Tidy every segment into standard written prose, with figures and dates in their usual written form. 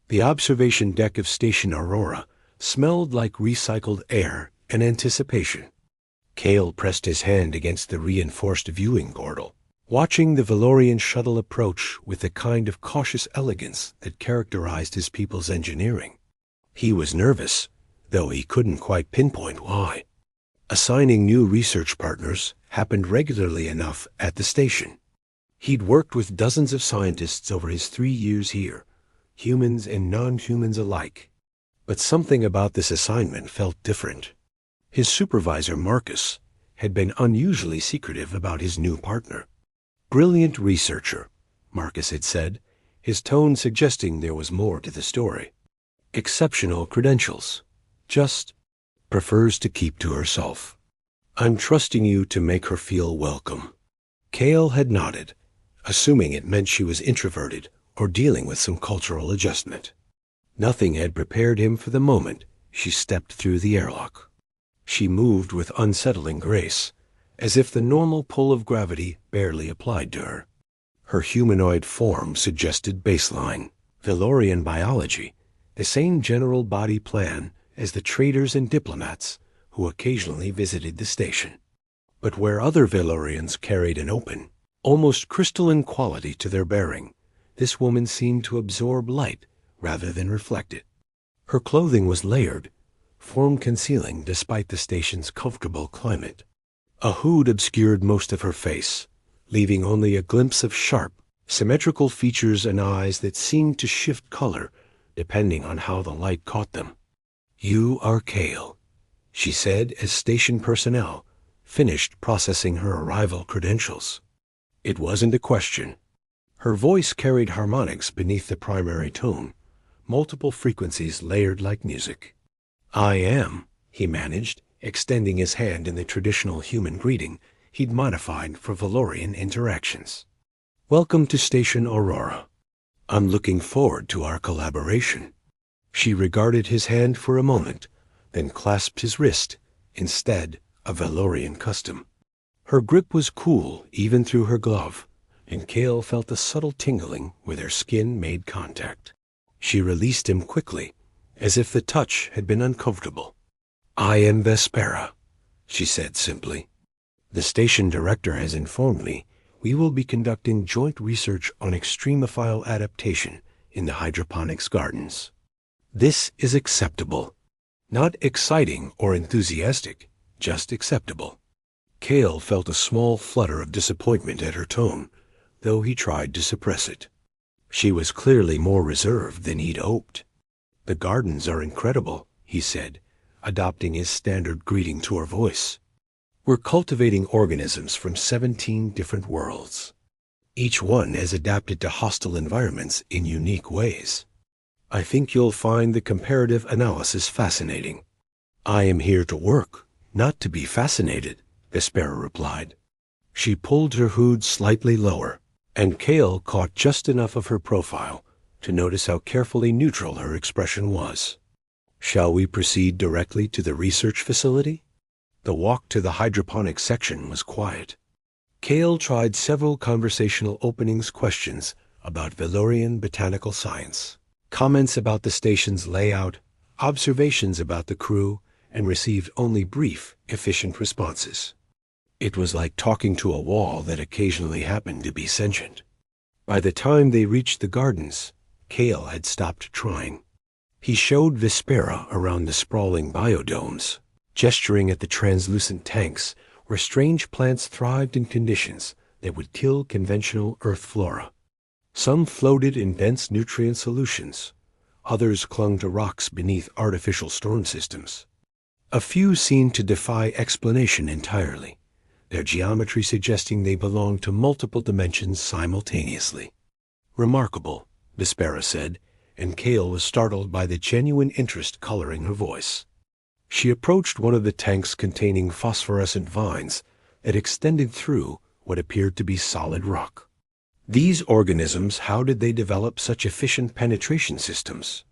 The observation deck of Station Aurora smelled like recycled air and anticipation. Cale pressed his hand against the reinforced viewing gordle, watching the Valorian shuttle approach with the kind of cautious elegance that characterized his people's engineering. He was nervous, though he couldn't quite pinpoint why. Assigning new research partners happened regularly enough at the station. He'd worked with dozens of scientists over his 3 years here, humans and non-humans alike. But something about this assignment felt different. His supervisor, Marcus, had been unusually secretive about his new partner. Brilliant researcher, Marcus had said, his tone suggesting there was more to the story. Exceptional credentials. Just prefers to keep to herself. I'm trusting you to make her feel welcome. Cale had nodded, assuming it meant she was introverted or dealing with some cultural adjustment. Nothing had prepared him for the moment she stepped through the airlock. She moved with unsettling grace, as if the normal pull of gravity barely applied to her. Her humanoid form suggested baseline, Valorian biology, the same general body plan as the traders and diplomats who occasionally visited the station. But where other Valorians carried an open, almost crystalline quality to their bearing, this woman seemed to absorb light rather than reflect it. Her clothing was layered, form concealing despite the station's comfortable climate. A hood obscured most of her face, leaving only a glimpse of sharp, symmetrical features and eyes that seemed to shift color depending on how the light caught them. You are Cale, she said as station personnel finished processing her arrival credentials. It wasn't a question. Her voice carried harmonics beneath the primary tone, multiple frequencies layered like music. I am, he managed, extending his hand in the traditional human greeting he'd modified for Valorian interactions. Welcome to Station Aurora. I'm looking forward to our collaboration. She regarded his hand for a moment, then clasped his wrist, instead a Valorian custom. Her grip was cool even through her glove, and Cale felt a subtle tingling where their skin made contact. She released him quickly, as if the touch had been uncomfortable. I am Vespera, she said simply. The station director has informed me we will be conducting joint research on extremophile adaptation in the hydroponics gardens. This is acceptable. Not exciting or enthusiastic, just acceptable. Cale felt a small flutter of disappointment at her tone, though he tried to suppress it. She was clearly more reserved than he'd hoped. The gardens are incredible, he said, adopting his standard greeting to her voice. We're cultivating organisms from 17 different worlds. Each one has adapted to hostile environments in unique ways. I think you'll find the comparative analysis fascinating. I am here to work, not to be fascinated, Vespera replied. She pulled her hood slightly lower, and Cale caught just enough of her profile to notice how carefully neutral her expression was. Shall we proceed directly to the research facility? The walk to the hydroponics section was quiet. Cale tried several conversational openings questions about Valorian botanical science, comments about the station's layout, observations about the crew, and received only brief, efficient responses. It was like talking to a wall that occasionally happened to be sentient. By the time they reached the gardens, Cale had stopped trying. He showed Vespera around the sprawling biodomes, gesturing at the translucent tanks where strange plants thrived in conditions that would kill conventional Earth flora. Some floated in dense nutrient solutions. Others clung to rocks beneath artificial storm systems. A few seemed to defy explanation entirely, their geometry suggesting they belonged to multiple dimensions simultaneously. Remarkable, Vespera said, and Cale was startled by the genuine interest coloring her voice. She approached one of the tanks containing phosphorescent vines that extended through what appeared to be solid rock. These organisms, how did they develop such efficient penetration systems?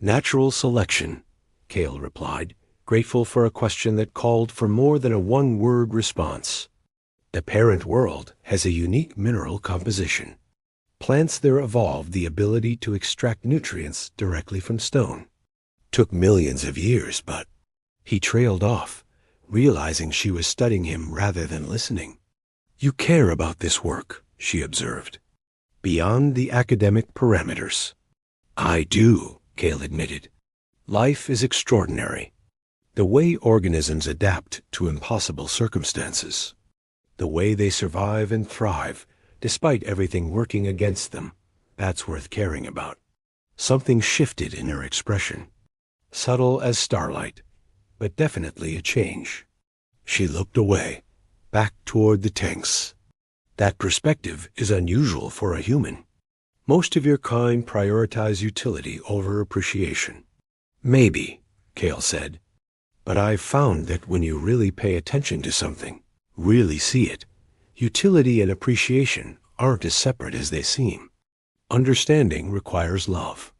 Natural selection, Cale replied, grateful for a question that called for more than a one-word response. The parent world has a unique mineral composition. Plants there evolved the ability to extract nutrients directly from stone. Took millions of years, but he trailed off, realizing she was studying him rather than listening. You care about this work, she observed, beyond the academic parameters. I do, Cale admitted. Life is extraordinary. The way organisms adapt to impossible circumstances. The way they survive and thrive, despite everything working against them. That's worth caring about. Something shifted in her expression. Subtle as starlight, but definitely a change. She looked away, back toward the tanks. That perspective is unusual for a human. Most of your kind prioritize utility over appreciation. Maybe, Cale said, but I've found that when you really pay attention to something, really see it, utility and appreciation aren't as separate as they seem. Understanding requires love,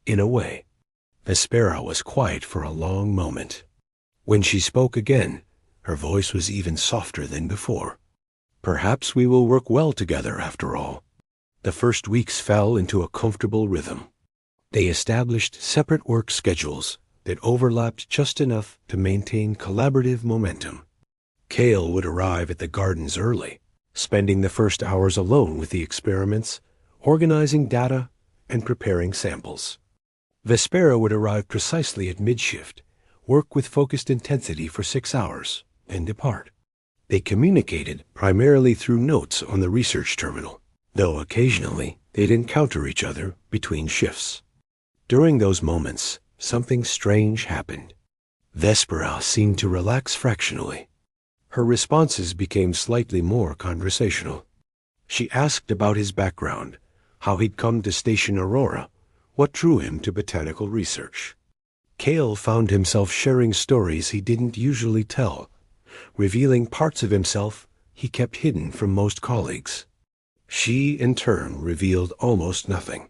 in a way. Vespera was quiet for a long moment. When she spoke again, her voice was even softer than before. Perhaps we will work well together after all. The first weeks fell into a comfortable rhythm. They established separate work schedules that overlapped just enough to maintain collaborative momentum. Cale would arrive at the gardens early, spending the first hours alone with the experiments, organizing data, and preparing samples. Vespera would arrive precisely at mid-shift, work with focused intensity for 6 hours, and depart. They communicated primarily through notes on the research terminal, though occasionally they'd encounter each other between shifts. During those moments, something strange happened. Vespera seemed to relax fractionally. Her responses became slightly more conversational. She asked about his background, how he'd come to Station Aurora, what drew him to botanical research. Cale found himself sharing stories he didn't usually tell, revealing parts of himself he kept hidden from most colleagues. She, in turn, revealed almost nothing.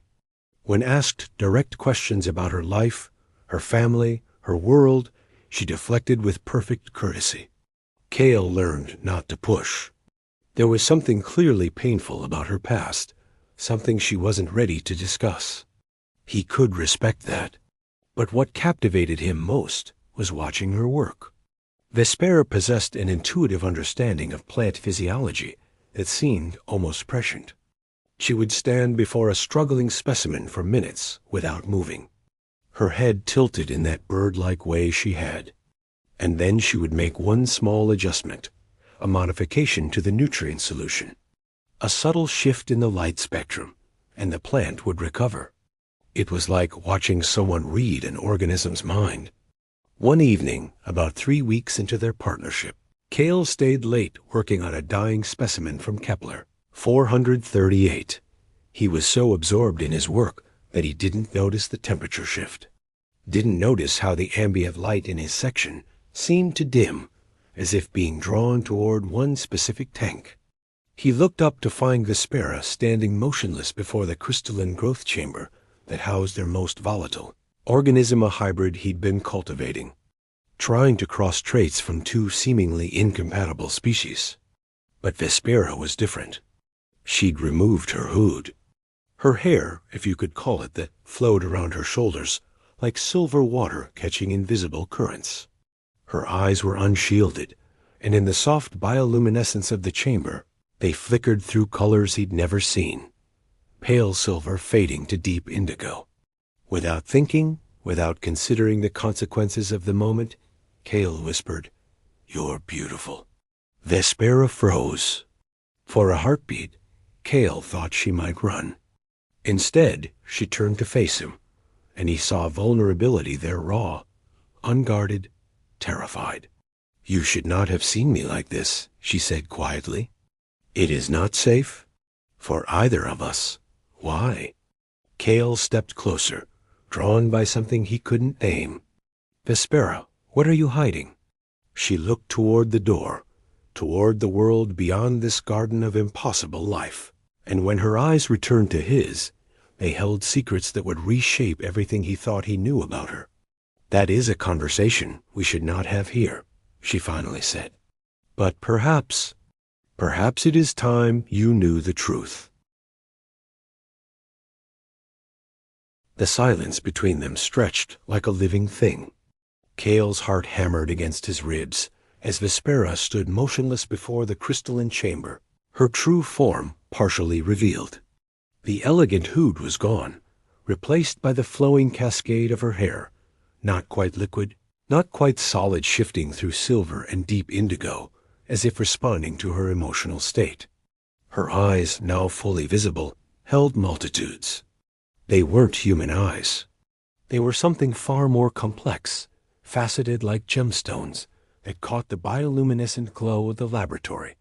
When asked direct questions about her life, her family, her world, she deflected with perfect courtesy. Cale learned not to push. There was something clearly painful about her past, something she wasn't ready to discuss. He could respect that. But what captivated him most was watching her work. Vespera possessed an intuitive understanding of plant physiology that seemed almost prescient. She would stand before a struggling specimen for minutes without moving, her head tilted in that bird-like way she had. And then she would make one small adjustment, a modification to the nutrient solution. A subtle shift in the light spectrum, and the plant would recover. It was like watching someone read an organism's mind. One evening, about 3 weeks into their partnership, Cale stayed late working on a dying specimen from Kepler, 438. He was so absorbed in his work that he didn't notice the temperature shift. Didn't notice how the ambient light in his section seemed to dim, as if being drawn toward one specific tank. He looked up to find Vespera standing motionless before the crystalline growth chamber that housed their most volatile organism, a hybrid he'd been cultivating, trying to cross traits from 2 seemingly incompatible species. But Vespera was different. She'd removed her hood. Her hair, if you could call it that, flowed around her shoulders like silver water catching invisible currents. Her eyes were unshielded, and in the soft bioluminescence of the chamber, they flickered through colors he'd never seen. Pale silver fading to deep indigo. Without thinking, without considering the consequences of the moment, Cale whispered, "You're beautiful." Vespera froze. For a heartbeat, Cale thought she might run. Instead, she turned to face him, and he saw vulnerability there, raw, unguarded, terrified. "You should not have seen me like this," she said quietly. "It is not safe for either of us." "Why?" Cale stepped closer, drawn by something he couldn't name. "Vespera, what are you hiding?" She looked toward the door, toward the world beyond this garden of impossible life. And when her eyes returned to his, they held secrets that would reshape everything he thought he knew about her. "That is a conversation we should not have here," she finally said. "But perhaps it is time you knew the truth." The silence between them stretched like a living thing. Kale's heart hammered against his ribs as Vespera stood motionless before the crystalline chamber, her true form partially revealed. The elegant hood was gone, replaced by the flowing cascade of her hair, not quite liquid, not quite solid, shifting through silver and deep indigo, as if responding to her emotional state. Her eyes, now fully visible, held multitudes. They weren't human eyes. They were something far more complex, faceted like gemstones that caught the bioluminescent glow of the laboratory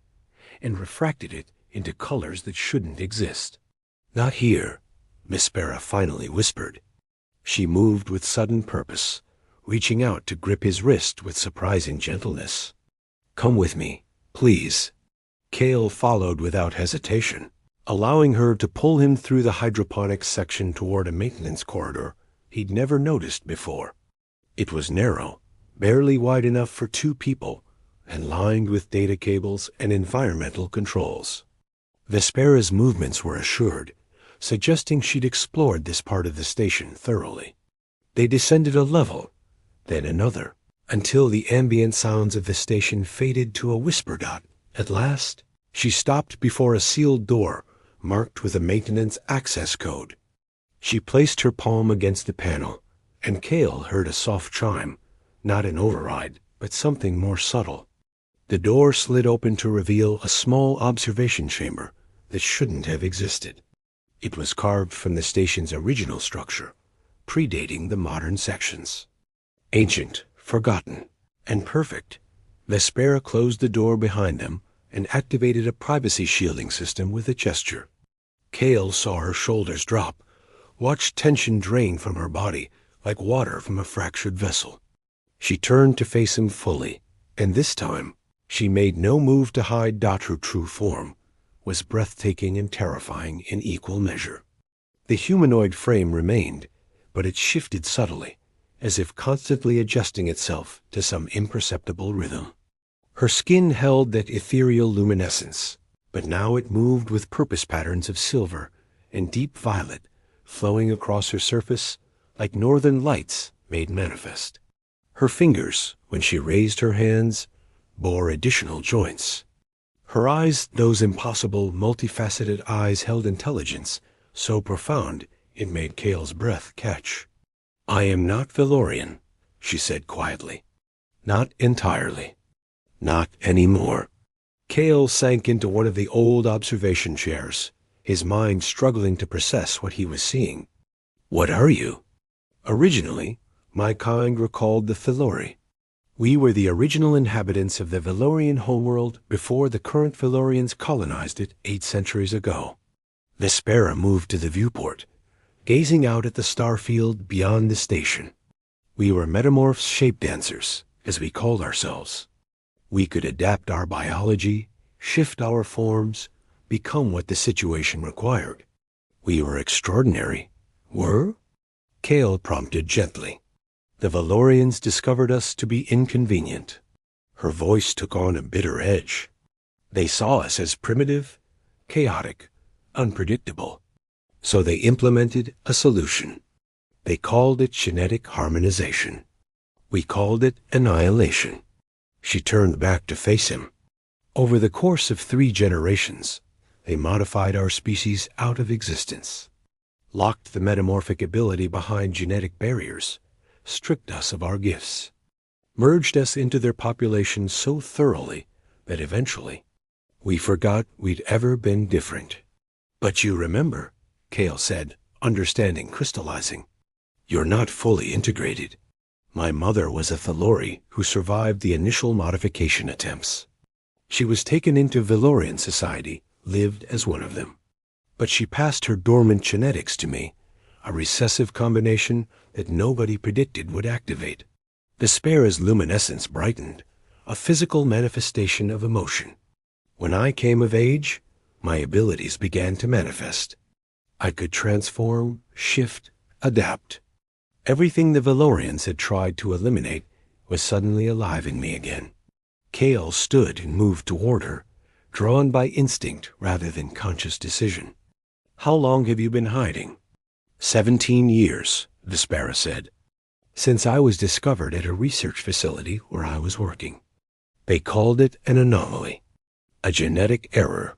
and refracted it into colors that shouldn't exist. "Not here," Vespera finally whispered. She moved with sudden purpose, reaching out to grip his wrist with surprising gentleness. "Come with me, please." Kale followed without hesitation, allowing her to pull him through the hydroponics section toward a maintenance corridor he'd never noticed before. It was narrow, barely wide enough for 2 people, and lined with data cables and environmental controls. Vespera's movements were assured, suggesting she'd explored this part of the station thoroughly. They descended a level, then another, until the ambient sounds of the station faded to a whisper dot. At last, she stopped before a sealed door marked with a maintenance access code. She placed her palm against the panel, and Kale heard a soft chime, not an override, but something more subtle. The door slid open to reveal a small observation chamber that shouldn't have existed. It was carved from the station's original structure, predating the modern sections. Ancient, forgotten, and perfect, Vespera closed the door behind them and activated a privacy shielding system with a gesture. Kale saw her shoulders drop, watched tension drain from her body like water from a fractured vessel. She turned to face him fully, and this time she made no move to hide her true form, was breathtaking and terrifying in equal measure. The humanoid frame remained, but it shifted subtly, as if constantly adjusting itself to some imperceptible rhythm. Her skin held that ethereal luminescence, but now it moved with purpose patterns of silver and deep violet flowing across her surface like northern lights made manifest. Her fingers, when she raised her hands, bore additional joints. Her eyes, those impossible, multifaceted eyes, held intelligence so profound it made Kale's breath catch. "I am not Valorian," she said quietly. "Not entirely. Not anymore." Kale sank into one of the old observation chairs, his mind struggling to process what he was seeing. "What are you?" "Originally, my kind recalled the Thelori. We were the original inhabitants of the Valorian homeworld before the current Valorians colonized it 8 centuries ago." Vespera moved to the viewport, gazing out at the star field beyond the station. "We were metamorphs shape dancers, as we called ourselves. We could adapt our biology, shift our forms, become what the situation required. We were extraordinary." "Were?" Kale prompted gently. "The Valorians discovered us to be inconvenient." Her voice took on a bitter edge. "They saw us as primitive, chaotic, unpredictable. So they implemented a solution. They called it genetic harmonization. We called it annihilation." She turned back to face him. "Over the course of 3 generations, they modified our species out of existence, locked the metamorphic ability behind genetic barriers, stripped us of our gifts, merged us into their population so thoroughly that eventually we forgot we'd ever been different." "But you remember," Kale said, understanding crystallizing. "You're not fully integrated. My mother was a Thelori who survived the initial modification attempts. She was taken into Valorian society, lived as one of them. But she passed her dormant genetics to me, a recessive combination that nobody predicted would activate." Vespera's luminescence brightened, a physical manifestation of emotion. "When I came of age, my abilities began to manifest. I could transform, shift, adapt. Everything the Valorians had tried to eliminate was suddenly alive in me again." Kale stood and moved toward her, drawn by instinct rather than conscious decision. "How long have you been hiding?" 17 years, Vespera said, since I was discovered at a research facility where I was working. They called it an anomaly, a genetic error.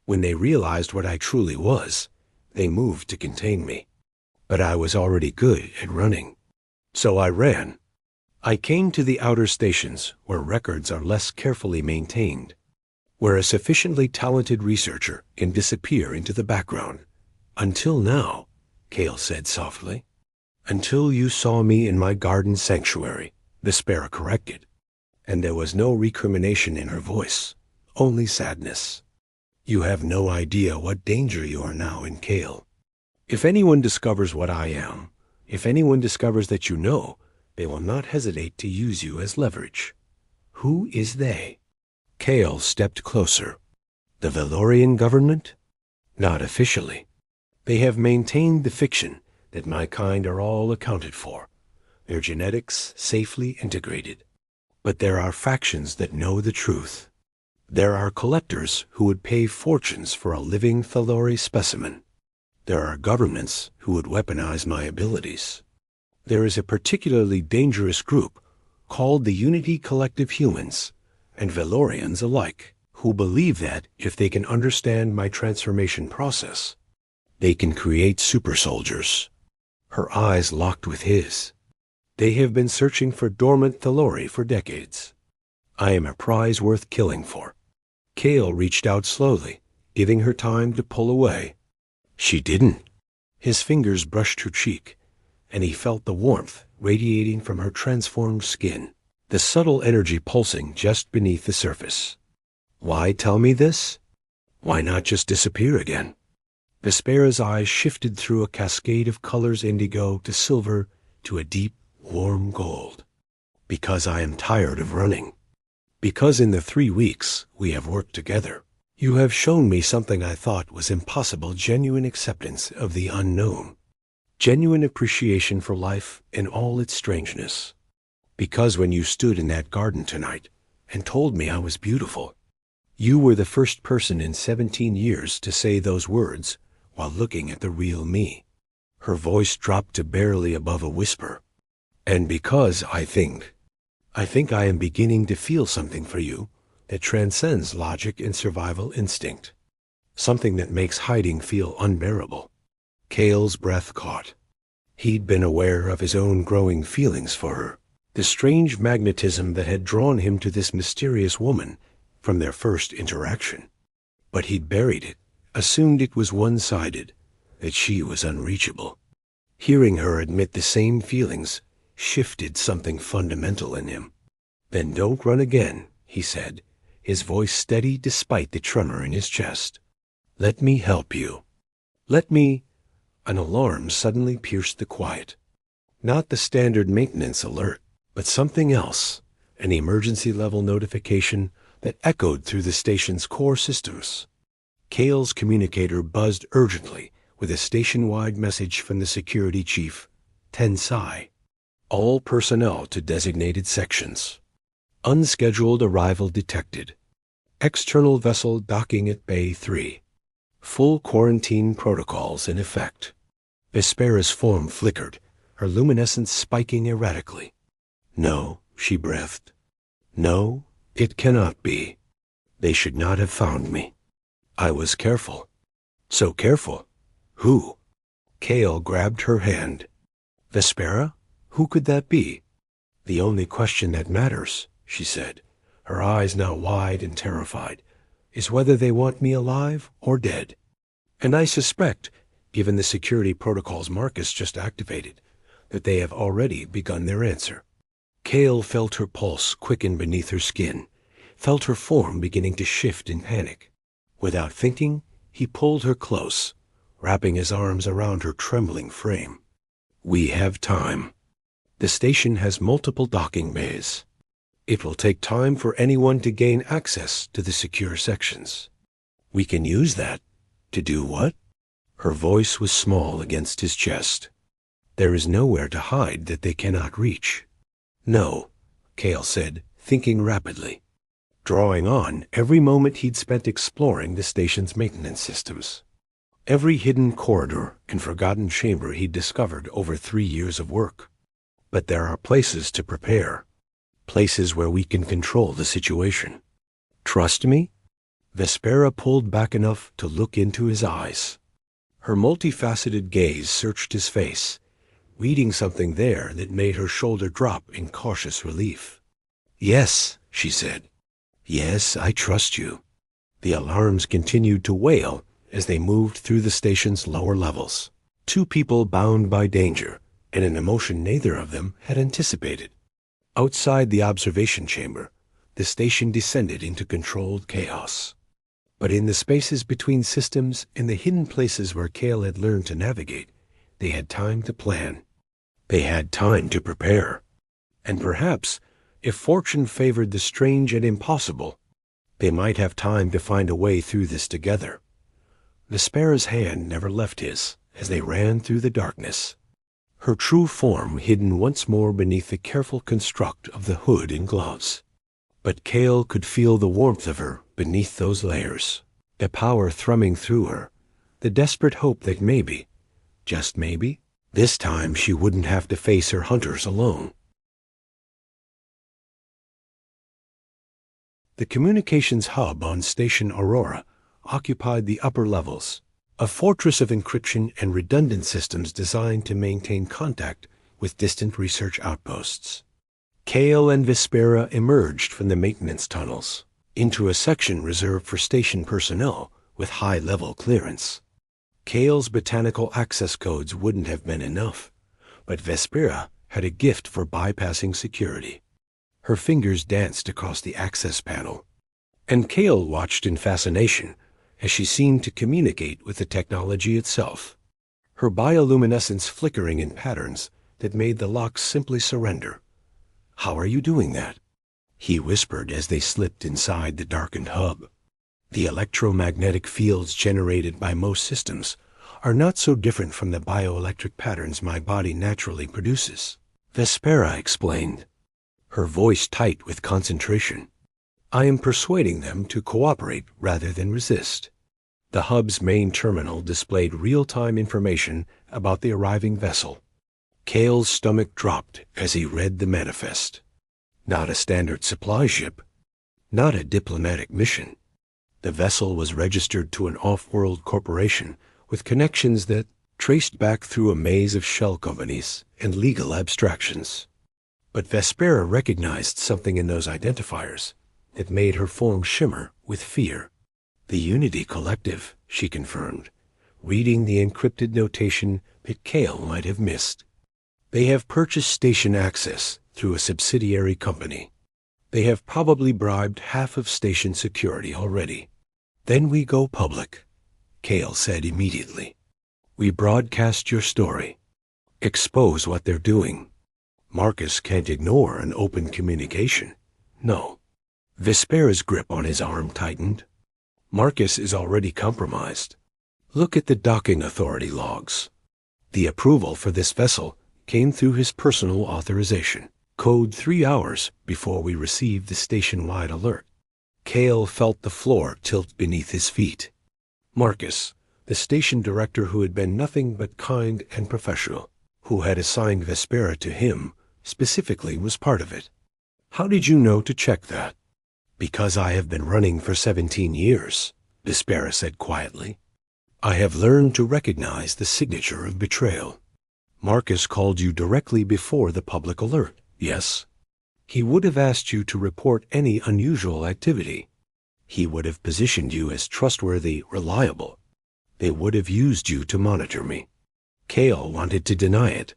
When they realized what I truly was, they moved to contain me. But I was already good at running. So I ran. I came to the outer stations where records are less carefully maintained, where a sufficiently talented researcher can disappear into the background. Until now, Kale said softly. Until you saw me in my garden sanctuary, Vespera corrected. And there was no recrimination in her voice, only sadness. You have no idea what danger you are now in, Kale. If anyone discovers what I am, if anyone discovers that you know, they will not hesitate to use you as leverage. Who is they? Kale stepped closer. The Valorian government? Not officially. They have maintained the fiction that my kind are all accounted for, their genetics safely integrated. But there are factions that know the truth. There are collectors who would pay fortunes for a living Thalori specimen. There are governments who would weaponize my abilities. There is a particularly dangerous group called the Unity Collective Humans, and Valorians alike, who believe that if they can understand my transformation process, they can create super soldiers. Her eyes locked with his. They have been searching for dormant Thalori for decades. I am a prize worth killing for. Kale reached out slowly, giving her time to pull away. She didn't. His fingers brushed her cheek, and he felt the warmth radiating from her transformed skin, the subtle energy pulsing just beneath the surface. Why tell me this? Why not just disappear again? Vespera's eyes shifted through a cascade of colors, indigo to silver to a deep, warm gold. Because I am tired of running. Because in the 3 weeks we have worked together, you have shown me something I thought was impossible: genuine acceptance of the unknown. Genuine appreciation for life in all its strangeness. Because when you stood in that garden tonight and told me I was beautiful, you were the first person in 17 years to say those words while looking at the real me. Her voice dropped to barely above a whisper. And because I think I am beginning to feel something for you that transcends logic and survival instinct. Something that makes hiding feel unbearable. Kale's breath caught. He'd been aware of his own growing feelings for her, the strange magnetism that had drawn him to this mysterious woman from their first interaction. But he'd buried it, assumed it was one-sided, that she was unreachable. Hearing her admit the same feelings shifted something fundamental in him. Then don't run again, he said, his voice steady despite the tremor in his chest. Let me help you. Let me... An alarm suddenly pierced the quiet. Not the standard maintenance alert, but something else, an emergency-level notification that echoed through the station's core systems. Kale's communicator buzzed urgently with a station-wide message from the security chief, Tensai. All personnel to designated sections. Unscheduled arrival detected. External vessel docking at Bay 3. Full quarantine protocols in effect. Vespera's form flickered, her luminescence spiking erratically. No, she breathed. No, it cannot be. They should not have found me. I was careful. So careful. Who? Kale grabbed her hand. Vespera? Who could that be? The only question that matters, she said, her eyes now wide and terrified, is whether they want me alive or dead. And I suspect, given the security protocols Marcus just activated, that they have already begun their answer. Kale felt her pulse quicken beneath her skin, felt her form beginning to shift in panic. Without thinking, he pulled her close, wrapping his arms around her trembling frame. We have time. The station has multiple docking bays. It will take time for anyone to gain access to the secure sections. We can use that. To do what? Her voice was small against his chest. There is nowhere to hide that they cannot reach. No, Kale said, thinking rapidly, drawing on every moment he'd spent exploring the station's maintenance systems. Every hidden corridor and forgotten chamber he'd discovered over 3 years of work. But there are places to prepare. Places where we can control the situation. Trust me? Vespera pulled back enough to look into his eyes. Her multifaceted gaze searched his face, reading something there that made her shoulder drop in cautious relief. "Yes," she said. "Yes, I trust you." The alarms continued to wail as they moved through the station's lower levels. 2 people bound by danger, and an emotion neither of them had anticipated. Outside the observation chamber, the station descended into controlled chaos. But in the spaces between systems and the hidden places where Cale had learned to navigate, they had time to plan. They had time to prepare. And perhaps, if fortune favored the strange and impossible, they might have time to find a way through this together. Vespera's hand never left his as they ran through the darkness, her true form hidden once more beneath the careful construct of the hood and gloves. But Cale could feel the warmth of her beneath those layers, the power thrumming through her, the desperate hope that maybe, just maybe, this time she wouldn't have to face her hunters alone. The communications hub on Station Aurora occupied the upper levels, a fortress of encryption and redundant systems designed to maintain contact with distant research outposts. Cale and Vespera emerged from the maintenance tunnels into a section reserved for station personnel with high-level clearance. Cale's botanical access codes wouldn't have been enough, but Vespera had a gift for bypassing security. Her fingers danced across the access panel, and Cale watched in fascination as she seemed to communicate with the technology itself, her bioluminescence flickering in patterns that made the locks simply surrender. "How are you doing that?" he whispered as they slipped inside the darkened hub. "The electromagnetic fields generated by most systems are not so different from the bioelectric patterns my body naturally produces," Vespera explained, her voice tight with concentration. "I am persuading them to cooperate rather than resist." The hub's main terminal displayed real-time information about the arriving vessel. Cale's stomach dropped as he read the manifest. Not a standard supply ship. Not a diplomatic mission. The vessel was registered to an off-world corporation with connections that traced back through a maze of shell companies and legal abstractions. But Vespera recognized something in those identifiers that made her form shimmer with fear. "The Unity Collective," she confirmed, reading the encrypted notation that Cale might have missed. "They have purchased station access through a subsidiary company. They have probably bribed half of station security already. Then we go public," Cale said immediately. "We broadcast your story. Expose what they're doing. Marcus can't ignore an open communication. No." Vespera's grip on his arm tightened. "Marcus is already compromised. Look at the docking authority logs. The approval for this vessel came through his personal authorization, code 3 hours before we received the station-wide alert." Cale felt the floor tilt beneath his feet. Marcus, the station director who had been nothing but kind and professional, who had assigned Vespera to him, specifically was part of it. "How did you know to check that?" "Because I have been running for 17 years, Vespera said quietly. "I have learned to recognize the signature of betrayal. Marcus called you directly before the public alert, yes? He would have asked you to report any unusual activity. He would have positioned you as trustworthy, reliable. They would have used you to monitor me." Cale wanted to deny it,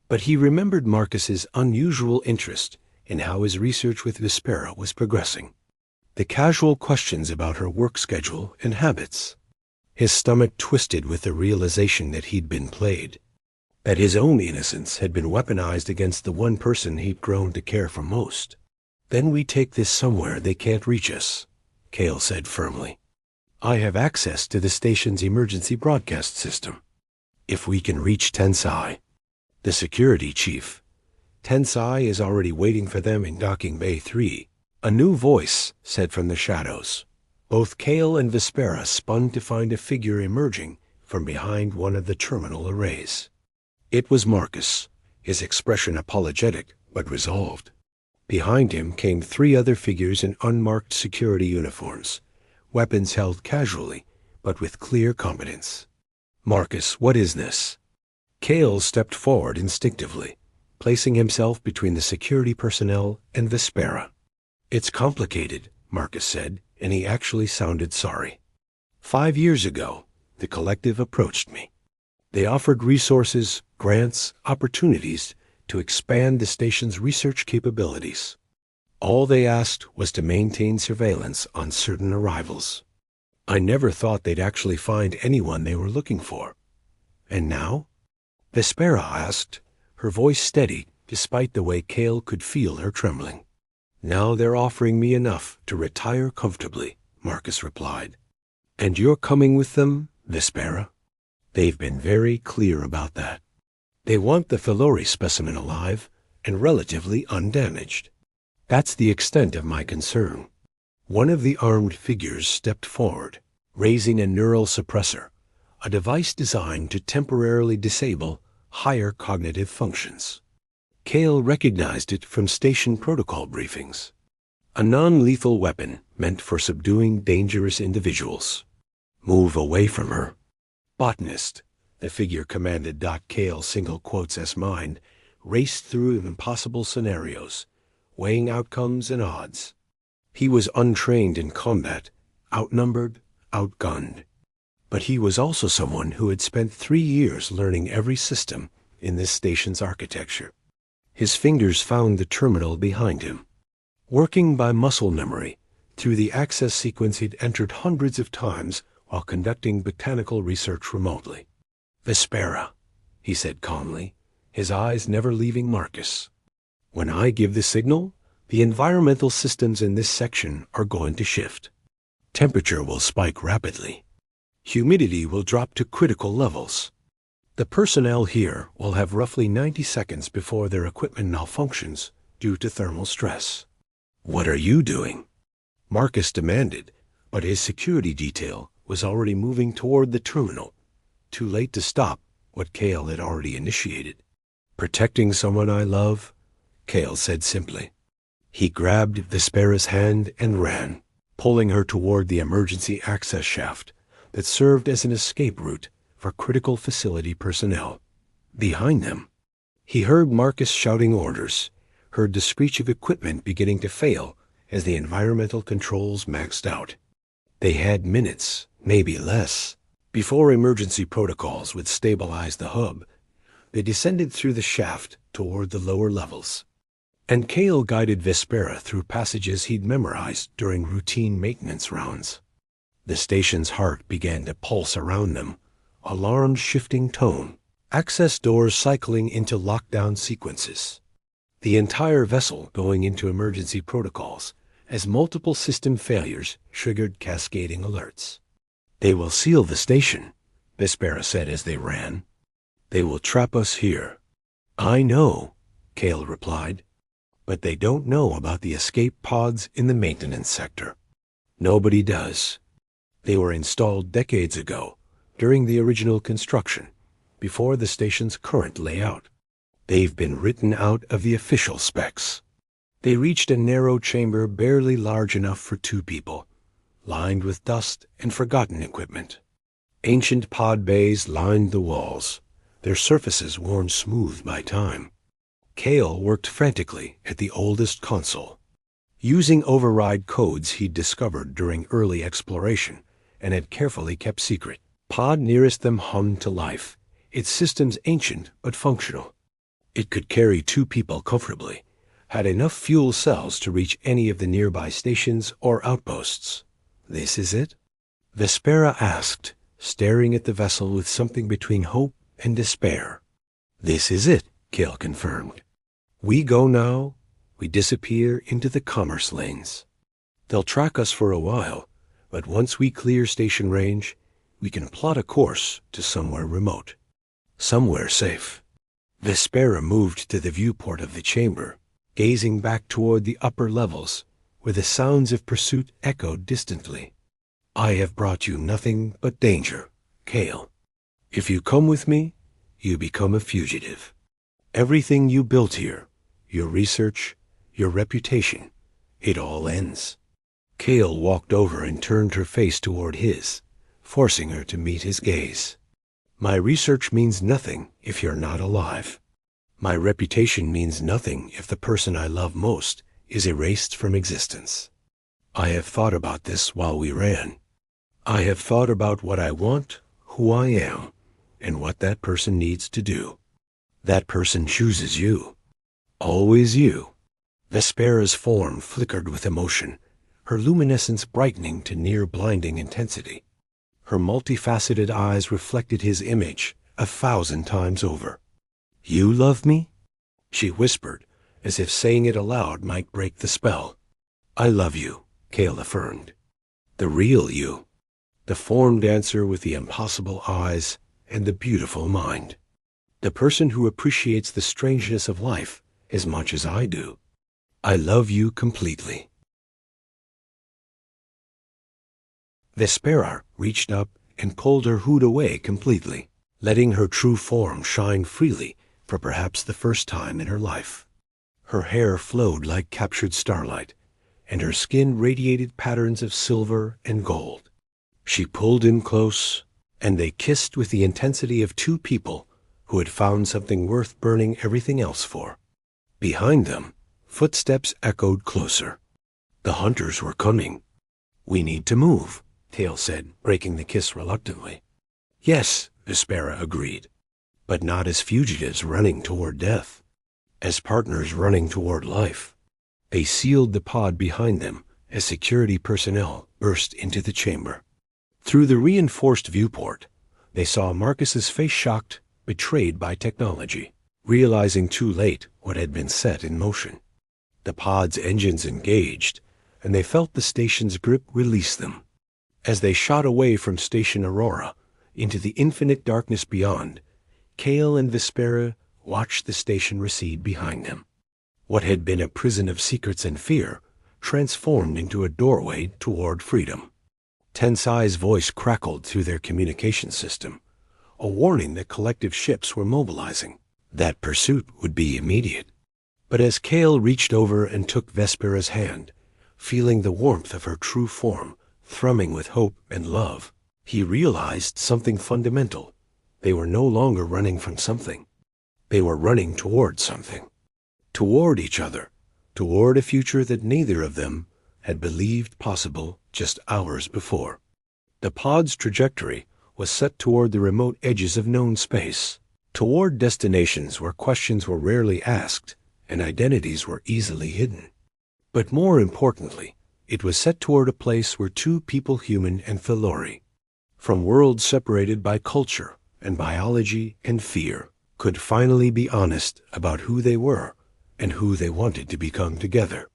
but he remembered Marcus's unusual interest in how his research with Vespera was progressing. The casual questions about her work schedule and habits. His stomach twisted with the realization that he'd been played, that his own innocence had been weaponized against the one person he'd grown to care for most. "Then we take this somewhere they can't reach us," Cale said firmly. "I have access to the station's emergency broadcast system. If we can reach Tensai, the security chief, Tensai is already waiting for them in Docking Bay 3. A new voice said from the shadows. Both Cale and Vespera spun to find a figure emerging from behind one of the terminal arrays. It was Marcus, his expression apologetic but resolved. Behind him came three other figures in unmarked security uniforms, weapons held casually but with clear competence. "Marcus, what is this?" Cale stepped forward instinctively, placing himself between the security personnel and Vespera. "It's complicated," Marcus said, and he actually sounded sorry. 5 years ago, the collective approached me. They offered resources, grants, opportunities to expand the station's research capabilities. All they asked was to maintain surveillance on certain arrivals. I never thought they'd actually find anyone they were looking for. And now? Vespera asked, her voice steady despite the way Cale could feel her trembling. "Now they're offering me enough to retire comfortably," Marcus replied. "And you're coming with them, Vespera?" "They've been very clear about that. They want the Filori specimen alive and relatively undamaged. That's the extent of my concern." One of the armed figures stepped forward, raising a neural suppressor, a device designed to temporarily disable higher cognitive functions. Cale recognized it from station protocol briefings. A non-lethal weapon meant for subduing dangerous individuals. "Move away from her." "Botanist," the figure commanded. Cale, single quotes as mind, raced through impossible scenarios, weighing outcomes and odds. He was untrained in combat, outnumbered, outgunned. But he was also someone who had spent 3 years learning every system in this station's architecture. His fingers found the terminal behind him. Working by muscle memory, through the access sequence he'd entered hundreds of times while conducting botanical research remotely. "Vespera," he said calmly, his eyes never leaving Marcus. "When I give the signal, the environmental systems in this section are going to shift. Temperature will spike rapidly. Humidity will drop to critical levels. The personnel here will have roughly 90 seconds before their equipment malfunctions due to thermal stress." "What are you doing?" Marcus demanded, but his security detail was already moving toward the terminal, too late to stop what Cale had already initiated. "Protecting someone I love," Cale said simply. He grabbed Vespera's hand and ran, pulling her toward the emergency access shaft that served as an escape route for critical facility personnel. Behind them, he heard Marcus shouting orders, heard the screech of equipment beginning to fail as the environmental controls maxed out. They had minutes, maybe less, before emergency protocols would stabilize the hub. They descended through the shaft toward the lower levels, and Cale guided Vespera through passages he'd memorized during routine maintenance rounds. The station's heart began to pulse around them, alarms shifting tone, access doors cycling into lockdown sequences. The entire vessel going into emergency protocols as multiple system failures triggered cascading alerts. "They will seal the station," Vespera said as they ran. "They will trap us here." "I know," Cale replied, "but they don't know about the escape pods in the maintenance sector." "Nobody does. They were installed decades ago, during the original construction, before the station's current layout. They've been written out of the official specs." They reached a narrow chamber barely large enough for 2 people, lined with dust and forgotten equipment. Ancient pod bays lined the walls, their surfaces worn smooth by time. Cale worked frantically at the oldest console, using override codes he'd discovered during early exploration and had carefully kept secret. Pod nearest them hummed to life, its systems ancient but functional. It could carry 2 people comfortably, had enough fuel cells to reach any of the nearby stations or outposts. "This is it?" Vespera asked, staring at the vessel with something between hope and despair. "This is it," Cale confirmed. "We go now, we disappear into the commerce lanes. They'll track us for a while, but once we clear station range, we can plot a course to somewhere remote. Somewhere safe." Vespera moved to the viewport of the chamber, gazing back toward the upper levels, where the sounds of pursuit echoed distantly. "I have brought you nothing but danger, Cale." If you come with me, you become a fugitive. Everything you built here, your research, your reputation, it all ends. Kale walked over and turned her face toward his, forcing her to meet his gaze. My research means nothing if you're not alive. My reputation means nothing if the person I love most is erased from existence. I have thought about this while we ran. I have thought about what I want, who I am, and what that person needs to do. That person chooses you. Always you. Vespera's form flickered with emotion, her luminescence brightening to near blinding intensity. Her multifaceted eyes reflected his image 1,000 times over. You love me? She whispered, as if saying it aloud might break the spell. I love you, Kale affirmed. The real you. The formed answer with the impossible eyes and the beautiful mind. The person who appreciates the strangeness of life as much as I do. I love you completely. Vespera reached up and pulled her hood away completely, letting her true form shine freely for perhaps the first time in her life. Her hair flowed like captured starlight, and her skin radiated patterns of silver and gold. She pulled him close, and they kissed with the intensity of two people who had found something worth burning everything else for. Behind them, footsteps echoed closer. The hunters were coming. We need to move, Tail said, breaking the kiss reluctantly. Yes, Vespera agreed, but not as fugitives running toward death, as partners running toward life. They sealed the pod behind them as security personnel burst into the chamber. Through the reinforced viewport, they saw Marcus's face shocked, betrayed by technology, realizing too late what had been set in motion. The pod's engines engaged, and they felt the station's grip release them. As they shot away from Station Aurora into the infinite darkness beyond, Kale and Vespera watched the station recede behind them. What had been a prison of secrets and fear transformed into a doorway toward freedom. Tensai's voice crackled through their communication system, a warning that collective ships were mobilizing. That pursuit would be immediate. But as Kale reached over and took Vespera's hand, feeling the warmth of her true form thrumming with hope and love, he realized something fundamental. They were no longer running from something. They were running toward something. Toward each other. Toward a future that neither of them had believed possible just hours before. The pod's trajectory was set toward the remote edges of known space, toward destinations where questions were rarely asked and identities were easily hidden. But more importantly, it was set toward a place where two people, human and Filori, from worlds separated by culture and biology and fear, could finally be honest about who they were and who they wanted to become together.